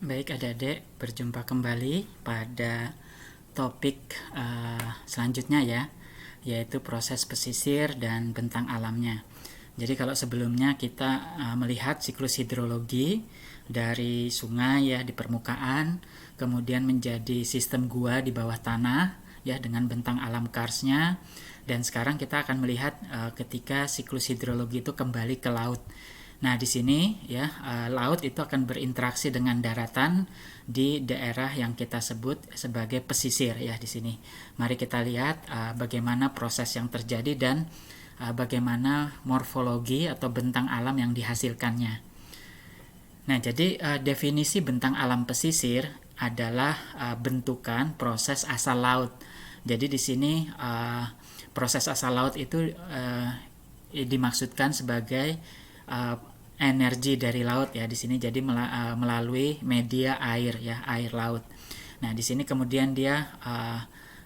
Baik adik-adik, berjumpa kembali pada topik selanjutnya ya, yaitu proses pesisir dan bentang alamnya. Jadi kalau sebelumnya kita melihat siklus hidrologi dari sungai ya di permukaan, kemudian menjadi sistem gua di bawah tanah ya dengan bentang alam karsnya, dan sekarang kita akan melihat ketika siklus hidrologi itu kembali ke laut. Nah, di sini ya laut itu akan berinteraksi dengan daratan di daerah yang kita sebut sebagai pesisir ya di sini. Mari kita lihat bagaimana proses yang terjadi dan bagaimana morfologi atau bentang alam yang dihasilkannya. Nah, jadi definisi bentang alam pesisir adalah bentukan proses asal laut. Jadi di sini proses asal laut itu dimaksudkan sebagai energi dari laut ya di sini, jadi melalui media air ya, air laut. Nah, di sini kemudian dia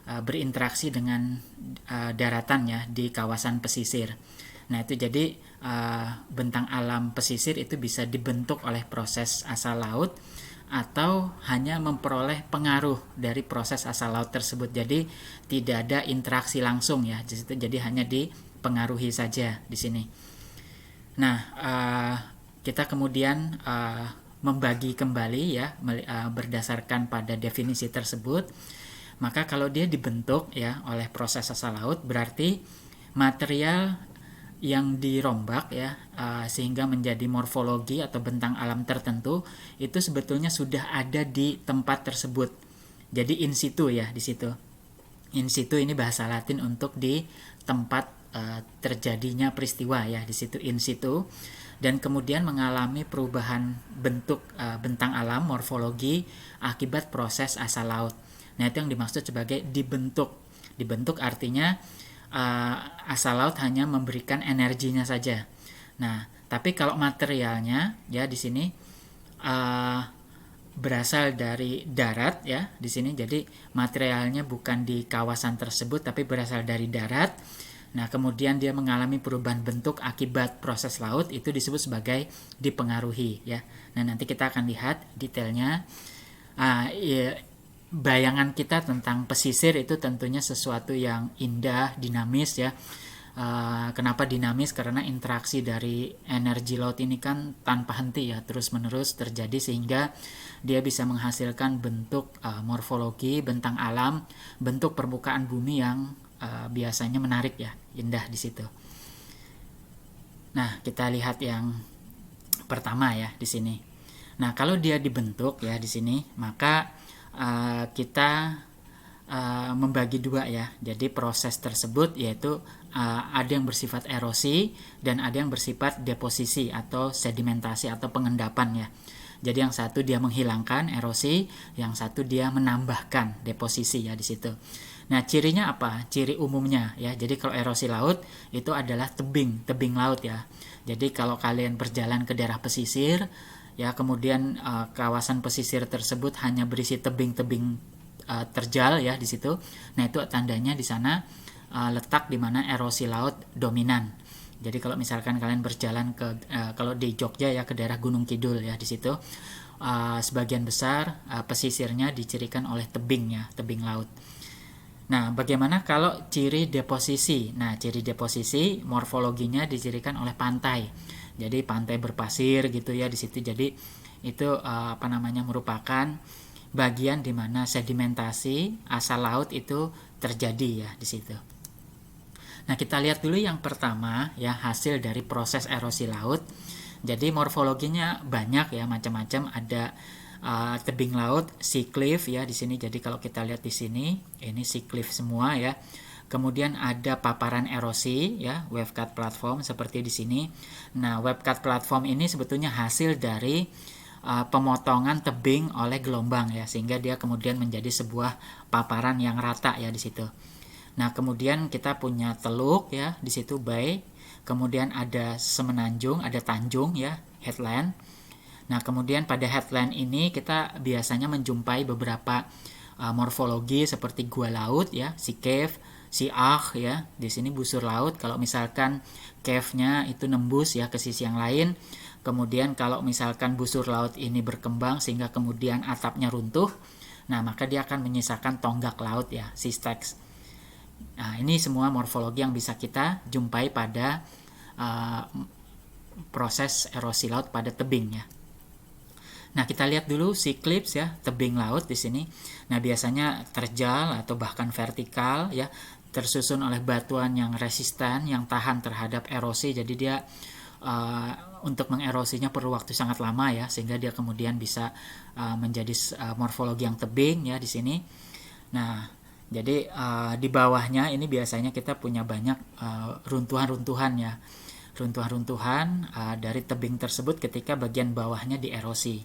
berinteraksi dengan daratan ya di kawasan pesisir. Nah, itu jadi bentang alam pesisir itu bisa dibentuk oleh proses asal laut atau hanya memperoleh pengaruh dari proses asal laut tersebut. Jadi tidak ada interaksi langsung ya, jadi hanya dipengaruhi saja di sini. Nah, kita kemudian membagi kembali ya berdasarkan pada definisi tersebut. Maka kalau dia dibentuk ya oleh proses asal laut, berarti material yang dirombak ya sehingga menjadi morfologi atau bentang alam tertentu itu sebetulnya sudah ada di tempat tersebut. Jadi in situ ya di situ. In situ ini bahasa Latin untuk di tempat terjadinya peristiwa ya di situ in situ, dan kemudian mengalami perubahan bentuk bentang alam morfologi akibat proses asal laut. Nah, itu yang dimaksud sebagai dibentuk. Dibentuk artinya asal laut hanya memberikan energinya saja. Nah, tapi kalau materialnya ya di sini berasal dari darat ya di sini. Jadi materialnya bukan di kawasan tersebut tapi berasal dari darat. Nah, kemudian dia mengalami perubahan bentuk akibat proses laut, itu disebut sebagai dipengaruhi ya. Nah, nanti kita akan lihat detailnya. Ya, bayangan kita tentang pesisir itu tentunya sesuatu yang indah, dinamis ya. Kenapa dinamis? Karena interaksi dari energi laut ini kan tanpa henti ya, terus-menerus terjadi sehingga dia bisa menghasilkan bentuk morfologi, bentang alam, bentuk permukaan bumi yang biasanya menarik ya, indah di situ. Nah, kita lihat yang pertama ya di sini. Nah, kalau dia dibentuk ya di sini, maka kita membagi dua ya. Jadi proses tersebut yaitu ada yang bersifat erosi dan ada yang bersifat deposisi atau sedimentasi atau pengendapan ya. Jadi yang satu dia menghilangkan erosi, yang satu dia menambahkan deposisi ya di situ. Nah, cirinya apa? Ciri umumnya ya. Jadi kalau erosi laut itu adalah tebing laut ya. Jadi kalau kalian berjalan ke daerah pesisir ya, kemudian kawasan pesisir tersebut hanya berisi tebing-tebing terjal ya di situ. Nah, itu tandanya di sana letak di mana erosi laut dominan. Jadi kalau misalkan kalian berjalan ke kalau di Jogja ya ke daerah Gunung Kidul ya di situ sebagian besar pesisirnya dicirikan oleh tebing ya, tebing laut. Nah, bagaimana kalau ciri deposisi? Nah, ciri deposisi morfologinya dicirikan oleh pantai. Jadi pantai berpasir gitu ya di situ. Jadi itu merupakan bagian di mana sedimentasi asal laut itu terjadi ya di situ. Nah, kita lihat dulu yang pertama ya, hasil dari proses erosi laut. Jadi morfologinya banyak ya, macam-macam. Ada tebing laut, sea cliff ya di sini. Jadi kalau kita lihat di sini, ini sea cliff semua ya. Kemudian ada paparan erosi ya, wave cut platform seperti di sini. Nah, wave cut platform ini sebetulnya hasil dari pemotongan tebing oleh gelombang ya, sehingga dia kemudian menjadi sebuah paparan yang rata ya di situ. Nah, kemudian kita punya teluk ya di situ, bay. Kemudian ada semenanjung, ada tanjung ya, headland. Nah, kemudian pada headland ini kita biasanya menjumpai beberapa morfologi seperti gua laut ya, sea cave, siak ya, di sini busur laut. Kalau misalkan cave-nya itu nembus ya ke sisi yang lain, kemudian kalau misalkan busur laut ini berkembang sehingga kemudian atapnya runtuh, nah maka dia akan menyisakan tonggak laut ya, sea stacks. Nah, ini semua morfologi yang bisa kita jumpai pada proses erosi laut pada tebing ya. Nah, kita lihat dulu sea cliffs ya, tebing laut di sini. Nah, biasanya terjal atau bahkan vertikal ya, tersusun oleh batuan yang resisten, yang tahan terhadap erosi. Jadi dia untuk mengerosinya perlu waktu sangat lama ya, sehingga dia kemudian bisa menjadi morfologi yang tebing ya di sini. Nah, jadi di bawahnya ini biasanya kita punya banyak runtuhan-runtuhan ya, runtuhan-runtuhan dari tebing tersebut ketika bagian bawahnya dierosi.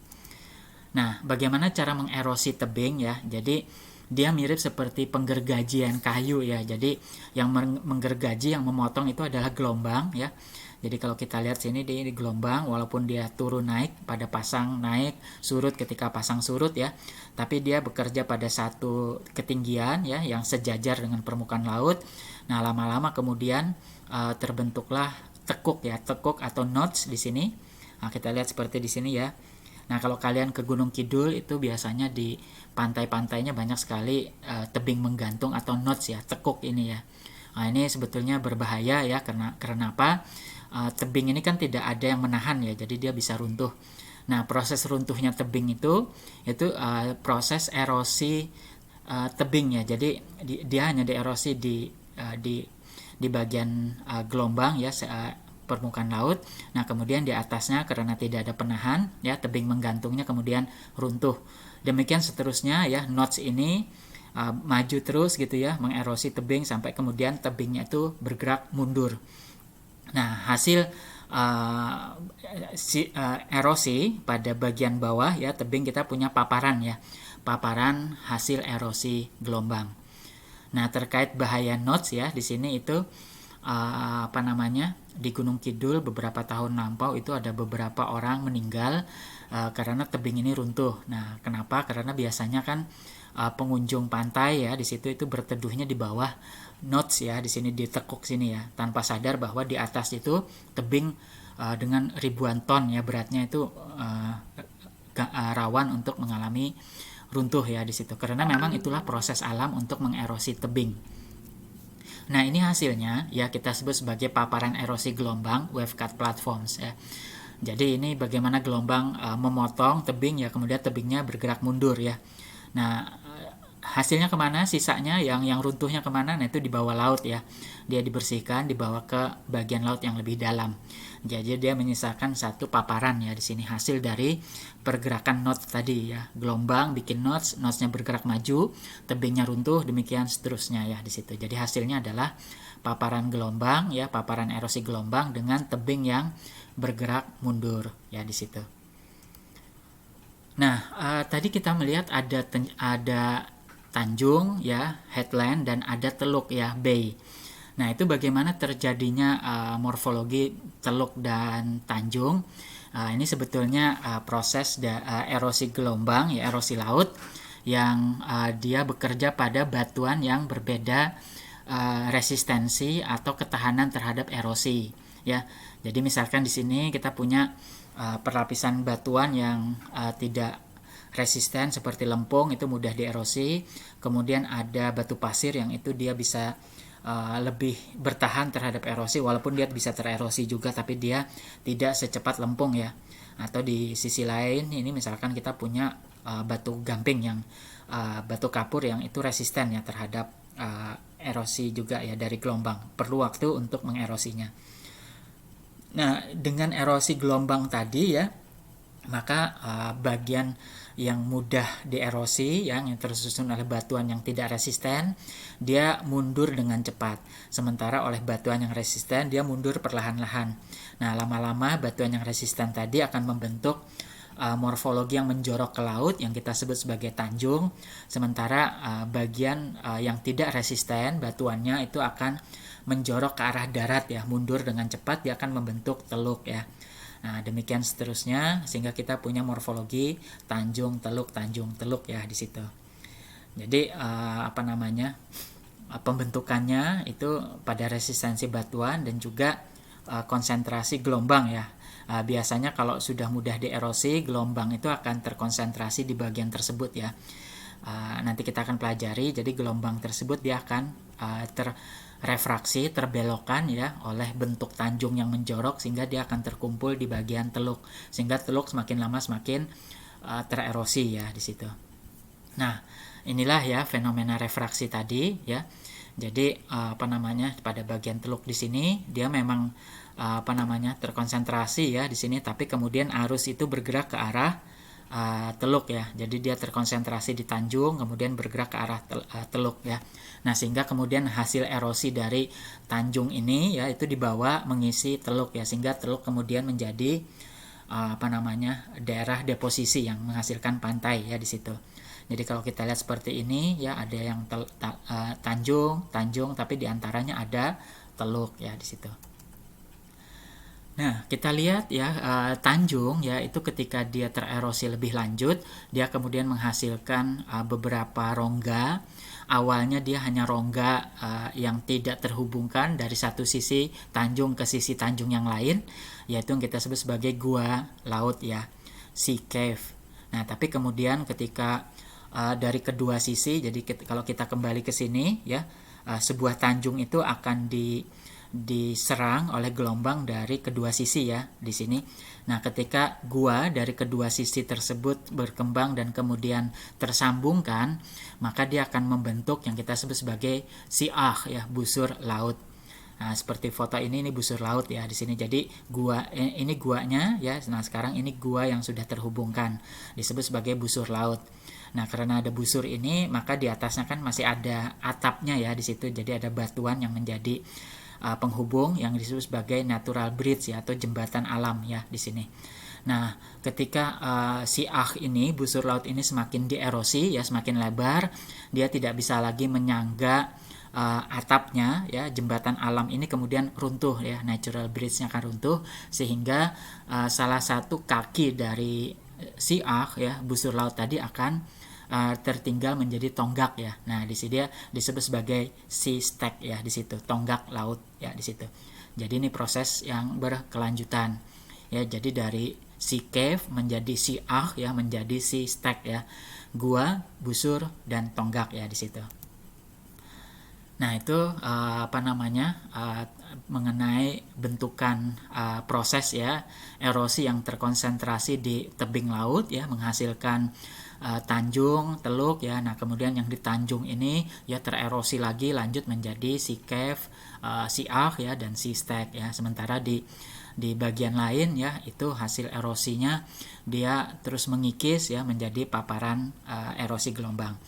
Nah, bagaimana cara mengerosi tebing ya? Jadi dia mirip seperti penggergajian kayu ya. Jadi yang menggergaji, yang memotong itu adalah gelombang ya. Jadi kalau kita lihat sini di gelombang, walaupun dia turun naik pada pasang naik, surut ketika pasang surut ya, tapi dia bekerja pada satu ketinggian ya yang sejajar dengan permukaan laut. Nah, lama-lama kemudian terbentuklah tekuk ya, tekuk atau notch di sini. Nah, kita lihat seperti di sini ya. Nah, kalau kalian ke Gunung Kidul itu biasanya di pantai-pantainya banyak sekali tebing menggantung atau notch ya, tekuk ini ya. Nah, ini sebetulnya berbahaya ya, karena apa? Tebing ini kan tidak ada yang menahan ya, jadi dia bisa runtuh. Nah, proses runtuhnya tebing itu proses erosi tebing ya. Jadi dia hanya dierosi di bagian gelombang ya, permukaan laut. Nah, kemudian di atasnya karena tidak ada penahan ya, tebing menggantungnya kemudian runtuh. Demikian seterusnya ya, notch ini maju terus gitu ya, mengerosi tebing sampai kemudian tebingnya itu bergerak mundur. Nah, hasil erosi pada bagian bawah ya tebing, kita punya paparan ya, paparan hasil erosi gelombang. Nah, terkait bahaya notch ya di sini itu di Gunung Kidul beberapa tahun lampau itu ada beberapa orang meninggal karena tebing ini runtuh. Nah, kenapa? Karena biasanya kan pengunjung pantai ya di situ itu berteduhnya di bawah notch ya, di sini di tekuk sini ya, tanpa sadar bahwa di atas itu tebing dengan ribuan ton ya beratnya itu rawan untuk mengalami runtuh ya di situ. Karena memang itulah proses alam untuk mengerosi tebing. Nah, ini hasilnya ya kita sebut sebagai paparan erosi gelombang, wave cut platforms ya. Jadi ini bagaimana gelombang memotong tebing ya, kemudian tebingnya bergerak mundur ya. Nah, hasilnya kemana? Sisanya yang runtuhnya kemana? Nah, itu dibawa laut ya. Dia dibersihkan, dibawa ke bagian laut yang lebih dalam. Jadi dia menyisakan satu paparan ya di sini, hasil dari pergerakan notch tadi ya. Gelombang bikin notchnya bergerak maju, tebingnya runtuh, demikian seterusnya ya di situ. Jadi hasilnya adalah paparan gelombang ya, paparan erosi gelombang dengan tebing yang bergerak mundur ya di situ. Nah, tadi kita melihat ada tanjung ya, headland, dan ada teluk ya, bay. Nah, itu bagaimana terjadinya morfologi teluk dan tanjung. Ini sebetulnya proses erosi gelombang ya, erosi laut yang dia bekerja pada batuan yang berbeda resistensi atau ketahanan terhadap erosi ya. Jadi misalkan di sini kita punya perlapisan batuan yang tidak resisten seperti lempung, itu mudah dierosi. Kemudian ada batu pasir yang itu dia bisa lebih bertahan terhadap erosi, walaupun dia bisa tererosi juga, tapi dia tidak secepat lempung ya. Atau di sisi lain ini misalkan kita punya batu gamping yang batu kapur yang itu resisten ya terhadap erosi juga ya dari gelombang, perlu waktu untuk mengerosinya. Nah, dengan erosi gelombang tadi ya, maka bagian yang mudah dierosi yang tersusun oleh batuan yang tidak resisten, dia mundur dengan cepat. Sementara oleh batuan yang resisten, dia mundur perlahan-lahan. Nah, lama-lama batuan yang resisten tadi akan membentuk morfologi yang menjorok ke laut yang kita sebut sebagai tanjung. Sementara bagian yang tidak resisten, batuannya itu akan menjorok ke arah darat ya, mundur dengan cepat, dia akan membentuk teluk ya. Nah, demikian seterusnya sehingga kita punya morfologi tanjung teluk ya di situ. Jadi pembentukannya itu pada resistensi batuan dan juga konsentrasi gelombang ya. Biasanya kalau sudah mudah dierosi, gelombang itu akan terkonsentrasi di bagian tersebut ya. Nanti kita akan pelajari, jadi gelombang tersebut dia akan terrefraksi, terbelokkan ya oleh bentuk tanjung yang menjorok sehingga dia akan terkumpul di bagian teluk, sehingga teluk semakin lama semakin tererosi ya di situ. Nah, inilah ya fenomena refraksi tadi ya. Jadi pada bagian teluk di sini dia memang terkonsentrasi ya di sini, tapi kemudian arus itu bergerak ke arah teluk ya. Jadi dia terkonsentrasi di tanjung kemudian bergerak ke arah teluk ya. Nah, sehingga kemudian hasil erosi dari tanjung ini ya itu dibawa mengisi teluk ya, sehingga teluk kemudian menjadi daerah deposisi yang menghasilkan pantai ya di situ. Jadi kalau kita lihat seperti ini ya, ada yang tanjung tapi diantaranya ada teluk ya di situ. Nah, kita lihat ya tanjung ya itu ketika dia tererosi lebih lanjut, dia kemudian menghasilkan beberapa rongga. Awalnya dia hanya rongga yang tidak terhubungkan dari satu sisi tanjung ke sisi tanjung yang lain, yaitu yang kita sebut sebagai gua laut ya, sea cave. Nah, tapi kemudian ketika dari kedua sisi, jadi kalau kita kembali ke sini ya, sebuah tanjung itu akan diserang oleh gelombang dari kedua sisi ya di sini. Nah, ketika gua dari kedua sisi tersebut berkembang dan kemudian tersambungkan, maka dia akan membentuk yang kita sebut sebagai siah ya, busur laut. Nah, seperti foto ini busur laut ya di sini. Jadi gua ini guanya ya. Nah, sekarang ini gua yang sudah terhubungkan disebut sebagai busur laut. Nah, karena ada busur ini, maka di atasnya kan masih ada atapnya ya di situ. Jadi ada batuan yang menjadi penghubung yang disebut sebagai natural bridge ya, atau jembatan alam ya di sini. Nah, ketika siah ini, busur laut ini semakin dierosi ya, semakin lebar, dia tidak bisa lagi menyangga atapnya ya, jembatan alam ini kemudian runtuh ya, natural bridge-nya akan runtuh, sehingga salah satu kaki dari siah ya, busur laut tadi akan tertinggal menjadi tonggak ya. Nah, di sini dia disebut sebagai sea stack ya di situ, tonggak laut ya di situ. Jadi ini proses yang berkelanjutan ya. Jadi dari sea cave menjadi siah ya, menjadi sea stack ya, gua, busur dan tonggak ya di situ. Nah, itu mengenai bentukan proses ya erosi yang terkonsentrasi di tebing laut ya, menghasilkan tanjung, teluk ya. Nah, kemudian yang di tanjung ini ya tererosi lagi lanjut menjadi sea cave, siah ya, dan sea stack ya. Sementara di bagian lain ya itu hasil erosinya dia terus mengikis ya menjadi paparan erosi gelombang.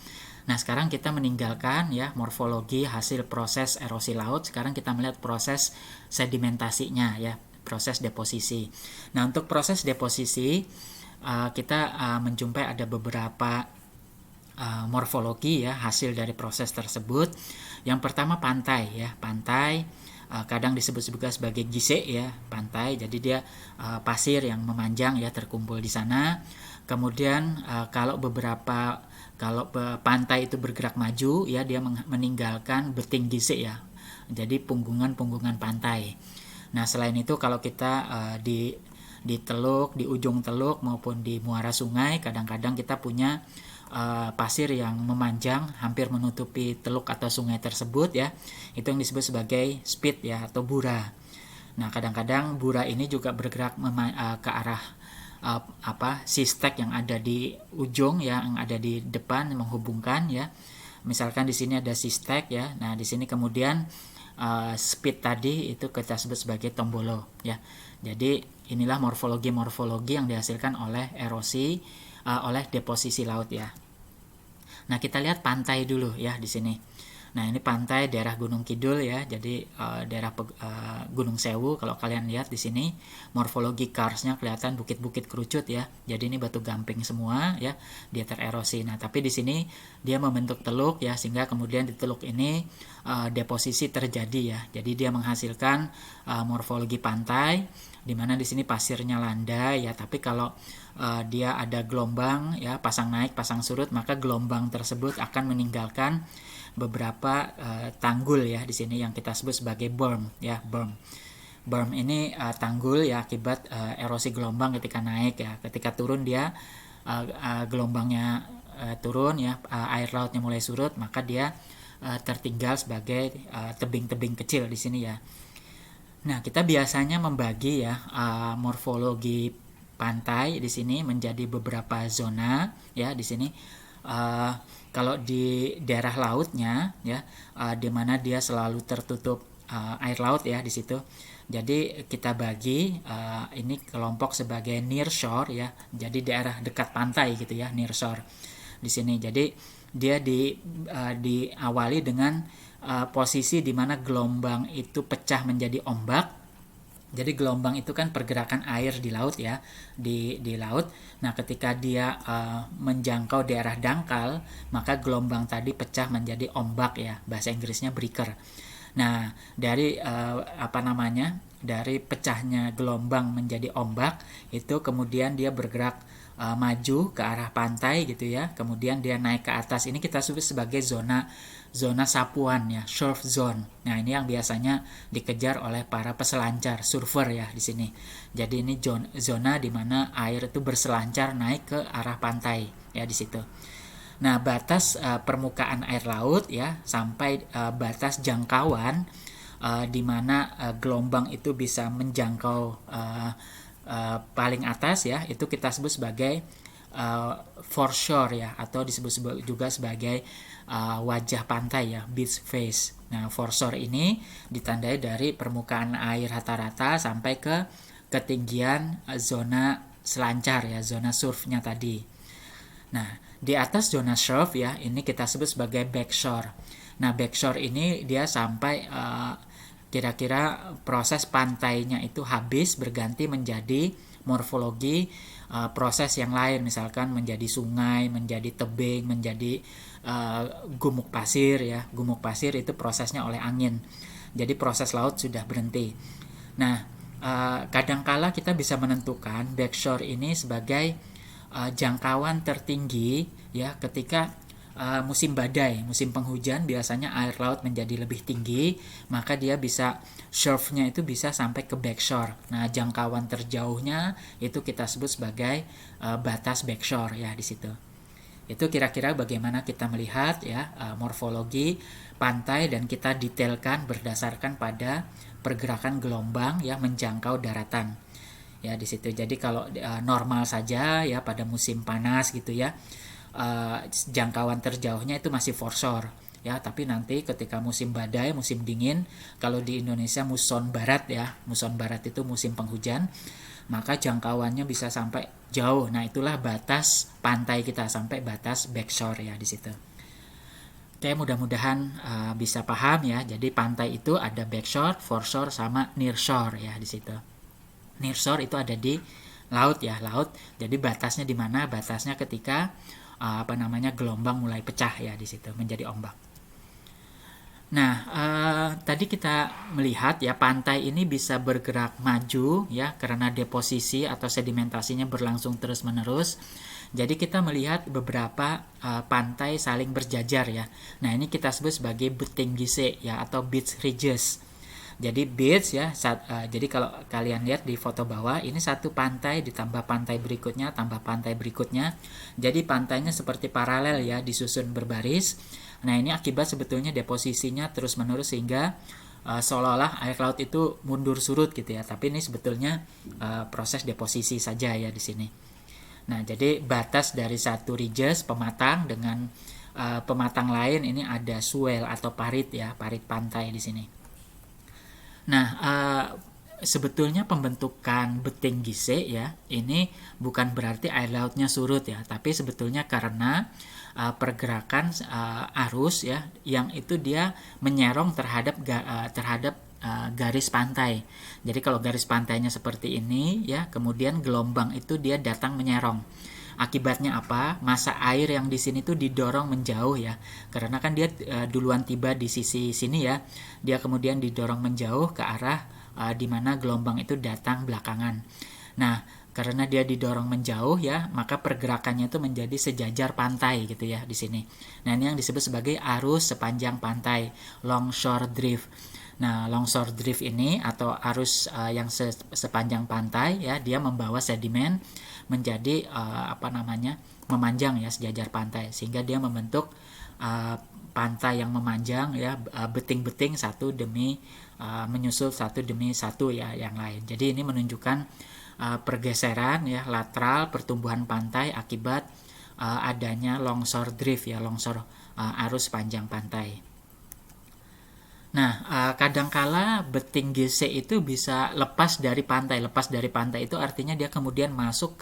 Nah, sekarang kita meninggalkan ya morfologi hasil proses erosi laut. Sekarang kita melihat proses sedimentasinya ya, proses deposisi. Nah, untuk proses deposisi kita menjumpai ada beberapa morfologi ya hasil dari proses tersebut. Yang pertama pantai ya, pantai kadang disebut juga sebagai gise ya, pantai. Jadi dia pasir yang memanjang ya terkumpul di sana. Kemudian kalau pantai itu bergerak maju ya, dia meninggalkan beting gise ya, jadi punggungan pantai. Nah, selain itu kalau kita di teluk, di ujung teluk maupun di muara sungai, kadang-kadang kita punya pasir yang memanjang hampir menutupi teluk atau sungai tersebut ya. Itu yang disebut sebagai spit ya, atau bura. Nah, kadang-kadang bura ini juga bergerak ke arah sea stack yang ada di ujung ya, yang ada di depan menghubungkan ya. Misalkan di sini ada sea stack ya. Nah, di sini kemudian spit tadi itu kita sebut sebagai tombolo ya. Jadi inilah morfologi yang dihasilkan oleh erosi oleh deposisi laut ya. Nah, kita lihat pantai dulu ya di sini. Nah, ini pantai daerah Gunung Kidul ya. Jadi daerah Gunung Sewu, kalau kalian lihat di sini morfologi karsnya kelihatan bukit-bukit kerucut ya. Jadi ini batu gamping semua ya, dia tererosi. Nah, tapi di sini dia membentuk teluk ya, sehingga kemudian di teluk ini deposisi terjadi ya. Jadi dia menghasilkan morfologi pantai dimana di sini pasirnya landai ya, tapi kalau dia ada gelombang ya, pasang naik pasang surut, maka gelombang tersebut akan meninggalkan beberapa tanggul ya di sini yang kita sebut sebagai berm ya, berm. Berm ini tanggul ya akibat erosi gelombang ketika naik ya. Ketika turun dia gelombangnya turun ya, air lautnya mulai surut, maka dia tertinggal sebagai tebing-tebing kecil di sini ya. Nah, kita biasanya membagi ya morfologi pantai di sini menjadi beberapa zona ya di sini. Kalau di daerah lautnya ya, di mana dia selalu tertutup air laut ya di situ. Jadi kita bagi ini kelompok sebagai near shore ya. Jadi daerah dekat pantai gitu ya, near shore di sini. Jadi dia diawali dengan posisi di mana gelombang itu pecah menjadi ombak. Jadi gelombang itu kan pergerakan air di laut ya, di laut. Nah, ketika dia menjangkau daerah dangkal, maka gelombang tadi pecah menjadi ombak ya, bahasa Inggrisnya breaker. Nah, dari dari pecahnya gelombang menjadi ombak, itu kemudian dia bergerak maju ke arah pantai gitu ya. Kemudian dia naik ke atas. Ini kita sebut sebagai zona sapuan ya, surf zone. Nah, ini yang biasanya dikejar oleh para peselancar, surfer ya di sini. Jadi ini zona di mana air itu berselancar naik ke arah pantai ya di situ. Nah, batas permukaan air laut ya sampai batas jangkauan di mana gelombang itu bisa menjangkau paling atas ya, itu kita sebut sebagai foreshore ya, atau disebut juga sebagai wajah pantai ya, beach face. Nah, foreshore ini ditandai dari permukaan air rata-rata sampai ke ketinggian zona selancar ya, zona surfnya tadi. Nah, di atas zona surf ya, ini kita sebut sebagai backshore. Nah, backshore ini dia sampai kira-kira proses pantainya itu habis berganti menjadi morfologi proses yang lain, misalkan menjadi sungai, menjadi tebing, menjadi gumuk pasir ya. Gumuk pasir itu prosesnya oleh angin. Jadi proses laut sudah berhenti. Nah, kadangkala kita bisa menentukan backshore ini sebagai jangkauan tertinggi ya ketika musim badai, musim penghujan, biasanya air laut menjadi lebih tinggi, maka dia bisa surfnya itu bisa sampai ke backshore. Nah, jangkauan terjauhnya itu kita sebut sebagai batas backshore ya di situ. Itu kira-kira bagaimana kita melihat ya morfologi pantai, dan kita detailkan berdasarkan pada pergerakan gelombang ya menjangkau daratan. Ya di situ. Jadi kalau normal saja ya pada musim panas gitu ya, jangkauan terjauhnya itu masih foreshore ya, tapi nanti ketika musim badai, musim dingin, kalau di Indonesia muson barat ya, muson barat itu musim penghujan, maka jangkauannya bisa sampai jauh. Nah, itulah batas pantai kita, sampai batas backshore ya di situ. Oke, mudah-mudahan bisa paham ya. Jadi pantai itu ada backshore, foreshore, sama nearshore ya di situ. Nearshore itu ada di laut ya, laut. Jadi batasnya di mana? Batasnya ketika gelombang mulai pecah ya di situ menjadi ombak. Nah, tadi kita melihat ya pantai ini bisa bergerak maju ya karena deposisi atau sedimentasinya berlangsung terus-menerus. Jadi kita melihat beberapa pantai saling berjajar ya. Nah, ini kita sebut sebagai beting gise ya, atau beach ridges. Jadi beach ya, jadi kalau kalian lihat di foto bawah, ini satu pantai ditambah pantai berikutnya, tambah pantai berikutnya. Jadi pantainya seperti paralel ya, disusun berbaris. Nah, ini akibat sebetulnya deposisinya terus-menerus sehingga seolah-olah air laut itu mundur surut gitu ya. Tapi ini sebetulnya proses deposisi saja ya di sini. Nah, jadi batas dari satu ridges pematang dengan pematang lain ini ada swell atau parit ya, parit pantai di sini. Nah, sebetulnya pembentukan beting gise ya, ini bukan berarti air lautnya surut ya, tapi sebetulnya karena pergerakan arus ya, yang itu dia menyerong terhadap garis pantai. Jadi kalau garis pantainya seperti ini ya, kemudian gelombang itu dia datang menyerong. Akibatnya apa? Massa air yang di sini tuh didorong menjauh ya. Karena kan dia duluan tiba di sisi sini ya. Dia kemudian didorong menjauh ke arah di mana gelombang itu datang belakangan. Nah, karena dia didorong menjauh ya, maka pergerakannya itu menjadi sejajar pantai gitu ya di sini. Nah, ini yang disebut sebagai arus sepanjang pantai, longshore drift. Nah, longshore drift ini atau arus yang sepanjang pantai ya, dia membawa sedimen menjadi memanjang ya sejajar pantai, sehingga dia membentuk pantai yang memanjang ya, beting-beting satu demi menyusul satu demi satu ya yang lain. Jadi ini menunjukkan pergeseran ya lateral pertumbuhan pantai akibat adanya longshore drift ya, longsor arus panjang pantai. Nah, kadangkala beting GC itu bisa lepas dari pantai. Lepas dari pantai itu artinya dia kemudian masuk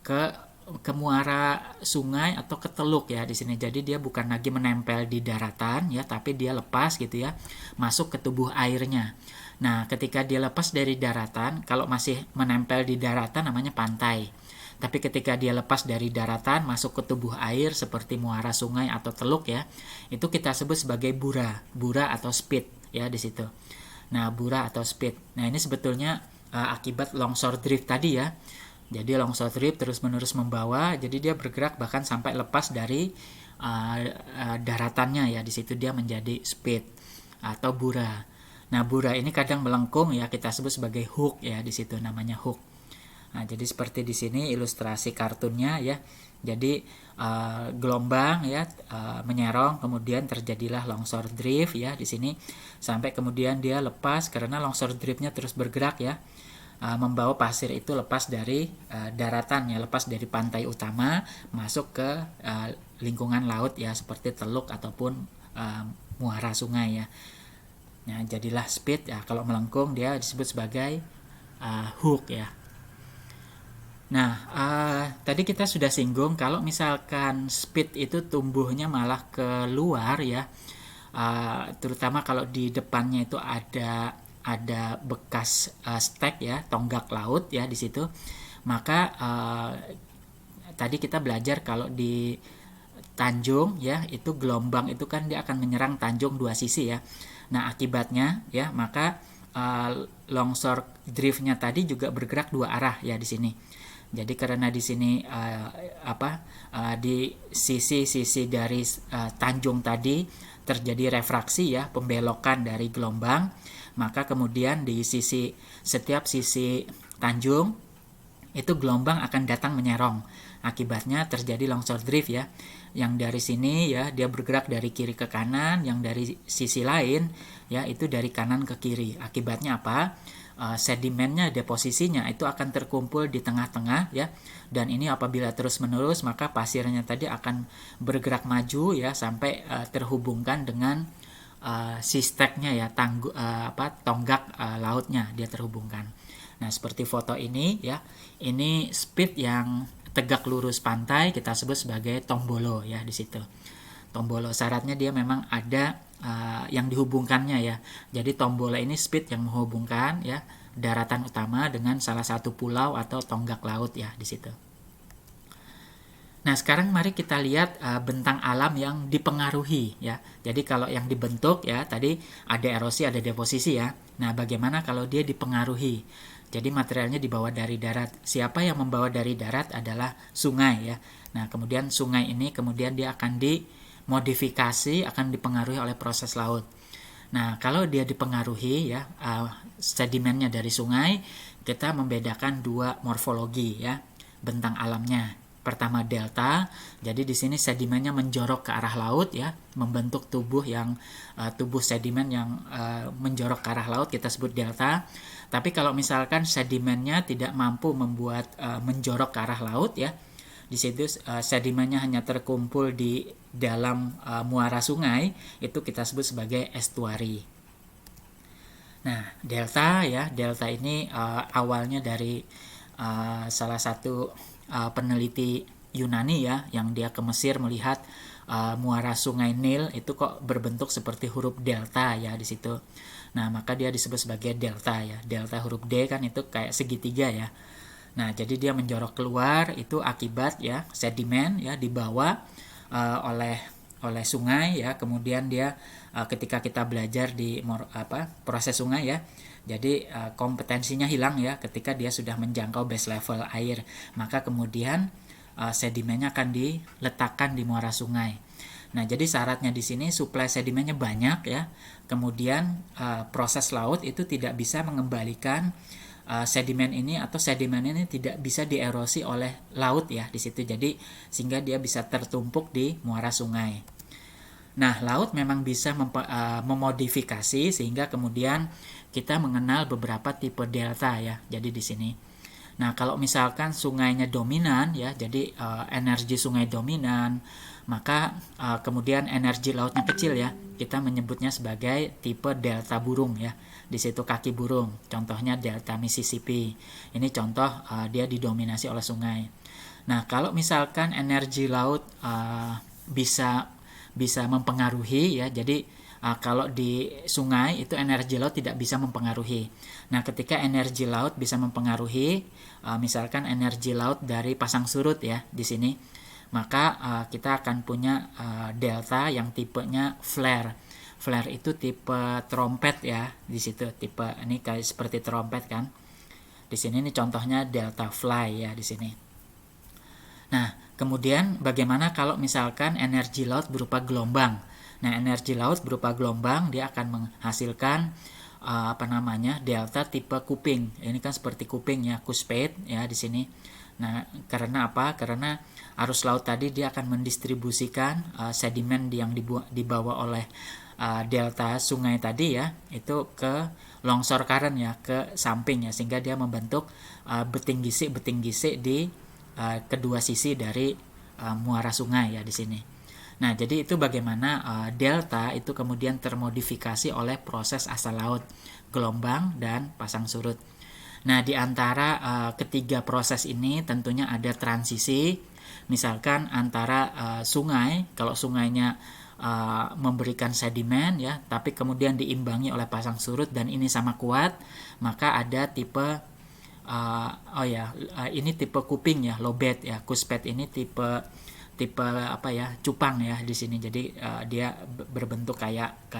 ke muara sungai atau ke teluk ya di sini. Jadi dia bukan lagi menempel di daratan ya, tapi dia lepas gitu ya, masuk ke tubuh airnya. Nah, ketika dia lepas dari daratan, kalau masih menempel di daratan namanya pantai. Tapi ketika dia lepas dari daratan masuk ke tubuh air seperti muara sungai atau teluk ya, itu kita sebut sebagai bura atau speed ya di situ. Nah, bura atau speed. Nah, ini sebetulnya akibat longshore drift tadi ya. Jadi longshore drift terus-menerus membawa, jadi dia bergerak bahkan sampai lepas dari daratannya ya. Di situ dia menjadi speed atau bura. Nah, bura ini kadang melengkung ya, kita sebut sebagai hook ya, di situ namanya hook. Nah, jadi seperti di sini ilustrasi kartunnya ya. Jadi gelombang ya menyerong, kemudian terjadilah longshore drift ya di sini, sampai kemudian dia lepas karena longshore driftnya terus bergerak ya, membawa pasir itu lepas dari daratan ya, lepas dari pantai utama masuk ke lingkungan laut ya, seperti teluk ataupun muara sungai ya. Nah, jadilah speed ya, kalau melengkung dia disebut sebagai hook ya. Nah, tadi kita sudah singgung kalau misalkan speed itu tumbuhnya malah keluar ya, terutama kalau di depannya itu ada bekas stek ya, tonggak laut ya di situ, maka tadi kita belajar kalau di tanjung ya, itu gelombang itu kan dia akan menyerang tanjung dua sisi ya. Nah, akibatnya ya, maka longshore driftnya tadi juga bergerak dua arah ya di sini. Jadi karena di sini di sisi dari tanjung tadi terjadi refraksi ya, pembelokan dari gelombang, maka kemudian di setiap sisi tanjung itu gelombang akan datang menyerong. Akibatnya terjadi longshore drift ya. Yang dari sini ya dia bergerak dari kiri ke kanan, yang dari sisi lain ya itu dari kanan ke kiri. Akibatnya apa? Sedimennya, deposisinya itu akan terkumpul di tengah-tengah ya, dan ini apabila terus-menerus maka pasirnya tadi akan bergerak maju ya sampai terhubungkan dengan si steknya ya, tonggak lautnya dia terhubungkan. Nah, seperti foto ini ya, ini speed yang tegak lurus pantai kita sebut sebagai tombolo ya di situ. Tombolo syaratnya dia memang ada yang dihubungkannya ya. Jadi tombolo ini speed yang menghubungkan ya daratan utama dengan salah satu pulau atau tonggak laut ya di situ. Nah, sekarang mari kita lihat bentang alam yang dipengaruhi ya. Jadi kalau yang dibentuk ya tadi ada erosi, ada deposisi ya. Nah, bagaimana kalau dia dipengaruhi? Jadi materialnya dibawa dari darat. Siapa yang membawa dari darat adalah sungai ya. Nah, kemudian sungai ini kemudian dia akan dimodifikasi, akan dipengaruhi oleh proses laut. Nah, kalau dia dipengaruhi ya sedimennya dari sungai, kita membedakan dua morfologi ya bentang alamnya. Pertama delta, jadi di sini sedimennya menjorok ke arah laut ya, membentuk tubuh sedimen yang menjorok ke arah laut kita sebut delta. Tapi kalau misalkan sedimennya tidak mampu membuat menjorok ke arah laut ya, di situ sedimennya hanya terkumpul di dalam muara sungai, itu kita sebut sebagai estuari. Nah, delta ini awalnya dari salah satu peneliti Yunani ya, yang dia ke Mesir melihat muara sungai Nil itu kok berbentuk seperti huruf delta ya di situ. Nah, maka dia disebut sebagai delta ya. Delta huruf D kan itu kayak segitiga ya. Nah, jadi dia menjorok keluar itu akibat ya sedimen ya dibawa oleh oleh sungai ya, kemudian dia ketika kita belajar di proses sungai ya, jadi kompetensinya hilang ya ketika dia sudah menjangkau base level air, maka kemudian sedimennya akan diletakkan di muara sungai. Nah, jadi syaratnya di sini suplai sedimennya banyak ya. Kemudian proses laut itu tidak bisa mengembalikan sedimen ini, atau sedimen ini tidak bisa dierosi oleh laut ya di situ. Jadi sehingga dia bisa tertumpuk di muara sungai. Nah, laut memang bisa memodifikasi sehingga kemudian kita mengenal beberapa tipe delta ya. Jadi di sini. Nah, kalau misalkan sungainya dominan ya, jadi energi sungai dominan, maka kemudian energi lautnya kecil ya. Kita menyebutnya sebagai tipe delta burung ya. Di situ kaki burung. Contohnya delta Mississippi. Ini contoh dia didominasi oleh sungai. Nah, kalau misalkan energi laut bisa mempengaruhi ya. Jadi kalau di sungai itu energi laut tidak bisa mempengaruhi. Nah, ketika energi laut bisa mempengaruhi, misalkan energi laut dari pasang surut ya di sini, maka kita akan punya delta yang tipenya flare. Flare itu tipe trompet ya di situ, tipe ini kayak seperti trompet kan. Di sini ini contohnya delta fly ya di sini. Nah, kemudian bagaimana kalau misalkan energi laut berupa gelombang? Nah, energi laut berupa gelombang dia akan menghasilkan delta tipe kuping. Ini kan seperti kuping ya, Couspet ya di sini. Nah, karena apa? Karena arus laut tadi dia akan mendistribusikan sedimen yang dibawa oleh delta sungai tadi ya, itu ke longsor current ya, ke samping ya, sehingga dia membentuk beting gisik di kedua sisi dari muara sungai ya di sini. Nah, jadi itu bagaimana delta itu kemudian termodifikasi oleh proses asal laut, gelombang dan pasang surut. Nah, di antara ketiga proses ini tentunya ada transisi, misalkan antara sungai, kalau sungainya memberikan sedimen ya, tapi kemudian diimbangi oleh pasang surut dan ini sama kuat, maka ada tipe ini tipe kuping ya, lobet ya, Couspet ini tipe cupang ya di sini. Jadi dia berbentuk kayak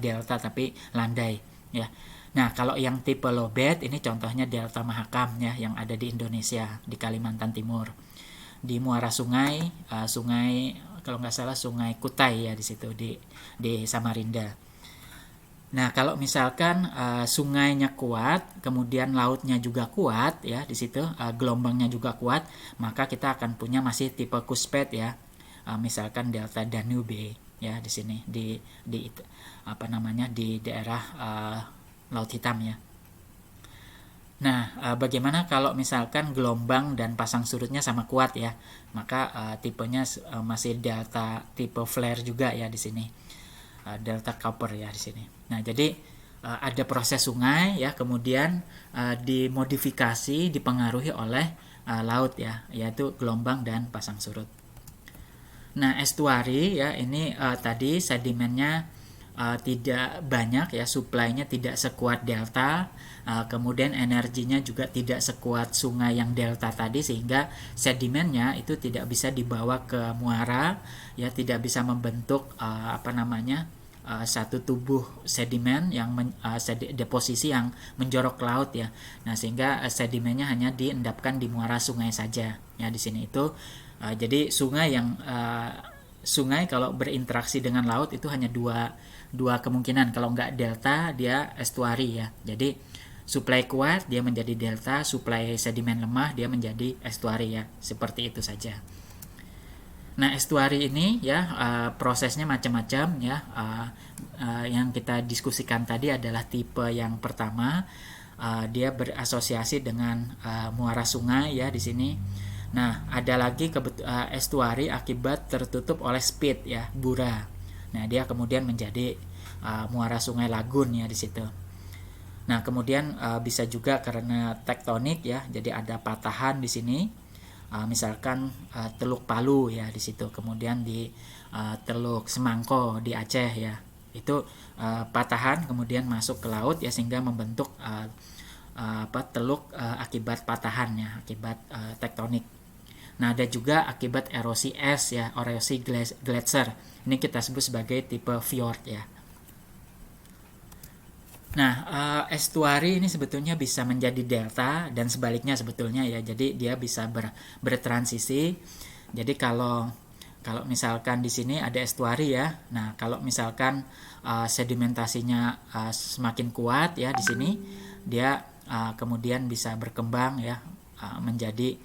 delta tapi landai ya. Nah, kalau yang tipe lobet ini contohnya delta Mahakam ya, yang ada di Indonesia, di Kalimantan Timur, di muara sungai kalau nggak salah Sungai Kutai ya di situ, di Samarinda. Nah, kalau misalkan sungainya kuat, kemudian lautnya juga kuat ya di situ, gelombangnya juga kuat, maka kita akan punya masih tipe Couspet ya. Misalkan delta Danube ya di sini, di daerah Laut Hitam ya. Nah, bagaimana kalau misalkan gelombang dan pasang surutnya sama kuat ya, maka tipenya masih delta tipe flare juga ya di sini, delta Cooper ya di sini. Nah, jadi ada proses sungai ya, kemudian dimodifikasi, dipengaruhi oleh laut ya, yaitu gelombang dan pasang surut. Nah, estuari ya, ini tadi sedimennya tidak banyak ya, suplainya tidak sekuat delta, kemudian energinya juga tidak sekuat sungai yang delta tadi, sehingga sedimennya itu tidak bisa dibawa ke muara ya, tidak bisa membentuk satu tubuh sedimen yang deposisi yang menjorok ke laut ya. Nah, sehingga sedimennya hanya diendapkan di muara sungai saja ya di sini. Itu jadi sungai kalau berinteraksi dengan laut itu hanya dua kemungkinan. Kalau nggak delta, dia estuari ya. Jadi suplai kuat dia menjadi delta, suplai sedimen lemah dia menjadi estuari ya. Seperti itu saja. Nah, estuari ini ya prosesnya macam-macam ya. Yang kita diskusikan tadi adalah tipe yang pertama, dia berasosiasi dengan muara sungai ya di sini. Nah, ada lagi estuari akibat tertutup oleh spit ya, bura. Nah, dia kemudian menjadi muara sungai lagun ya di situ. Nah, kemudian bisa juga karena tektonik ya, jadi ada patahan di sini. Misalkan Teluk Palu ya di situ, kemudian di Teluk Semangko di Aceh ya. Itu patahan kemudian masuk ke laut ya, sehingga membentuk teluk akibat patahan ya, akibat tektonik. Nah, ada juga akibat erosi es ya, erosi glacier. Ini kita sebut sebagai tipe fjord ya. Nah, estuari ini sebetulnya bisa menjadi delta dan sebaliknya sebetulnya ya. Jadi dia bisa bertransisi. Jadi kalau misalkan di sini ada estuari ya. Nah, kalau misalkan sedimentasinya semakin kuat ya di sini, dia kemudian bisa berkembang ya menjadi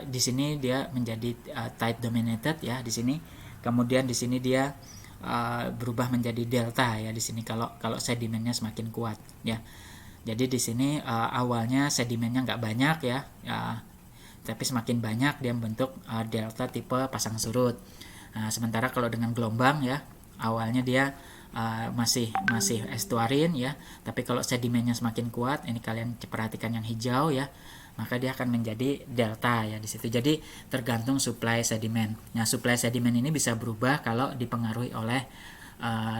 di sini dia menjadi tide dominated ya di sini. Kemudian di sini dia berubah menjadi delta ya di sini kalau sedimennya semakin kuat ya. Jadi di sini awalnya sedimennya nggak banyak ya, tapi semakin banyak dia membentuk delta tipe pasang surut. Nah, sementara kalau dengan gelombang ya awalnya dia masih estuarin ya, tapi kalau sedimennya semakin kuat, ini kalian perhatikan yang hijau ya, maka dia akan menjadi delta ya di situ. Jadi tergantung supply sedimen. Nah, supply sedimen ini bisa berubah kalau dipengaruhi oleh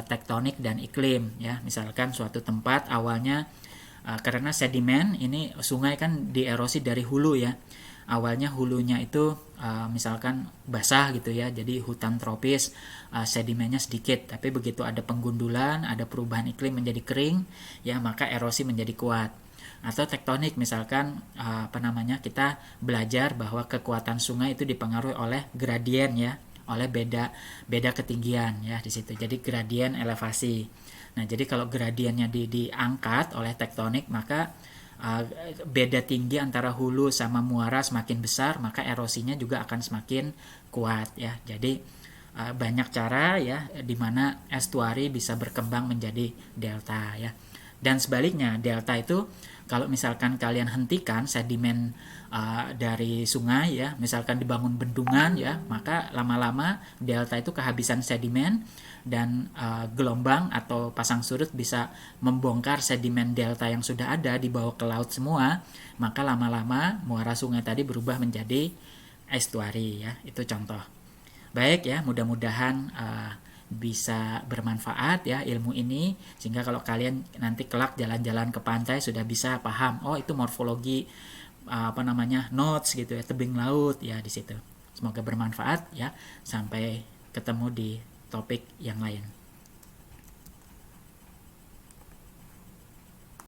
tektonik dan iklim ya. Misalkan suatu tempat awalnya karena sedimen ini sungai kan dierosi dari hulu ya. Awalnya hulunya itu misalkan basah gitu ya, jadi hutan tropis, sedimennya sedikit, tapi begitu ada penggundulan, ada perubahan iklim menjadi kering ya, maka erosi menjadi kuat. Atau tektonik, misalkan kita belajar bahwa kekuatan sungai itu dipengaruhi oleh gradien ya, oleh beda ketinggian ya di situ. Jadi gradien elevasi. Nah, jadi kalau gradiennya diangkat oleh tektonik, maka beda tinggi antara hulu sama muara semakin besar, maka erosinya juga akan semakin kuat ya. Jadi banyak cara ya di mana estuari bisa berkembang menjadi delta ya. Dan sebaliknya, delta itu kalau misalkan kalian hentikan sedimen dari sungai ya, misalkan dibangun bendungan ya, maka lama-lama delta itu kehabisan sedimen dan gelombang atau pasang surut bisa membongkar sedimen delta yang sudah ada dibawa ke laut semua, maka lama-lama muara sungai tadi berubah menjadi estuari ya. Itu contoh. Baik ya, mudah-mudahan bisa bermanfaat ya ilmu ini, sehingga kalau kalian nanti kelak jalan-jalan ke pantai sudah bisa paham, oh itu morfologi notes gitu ya, tebing laut ya di situ. Semoga bermanfaat ya. Sampai ketemu di topik yang lain.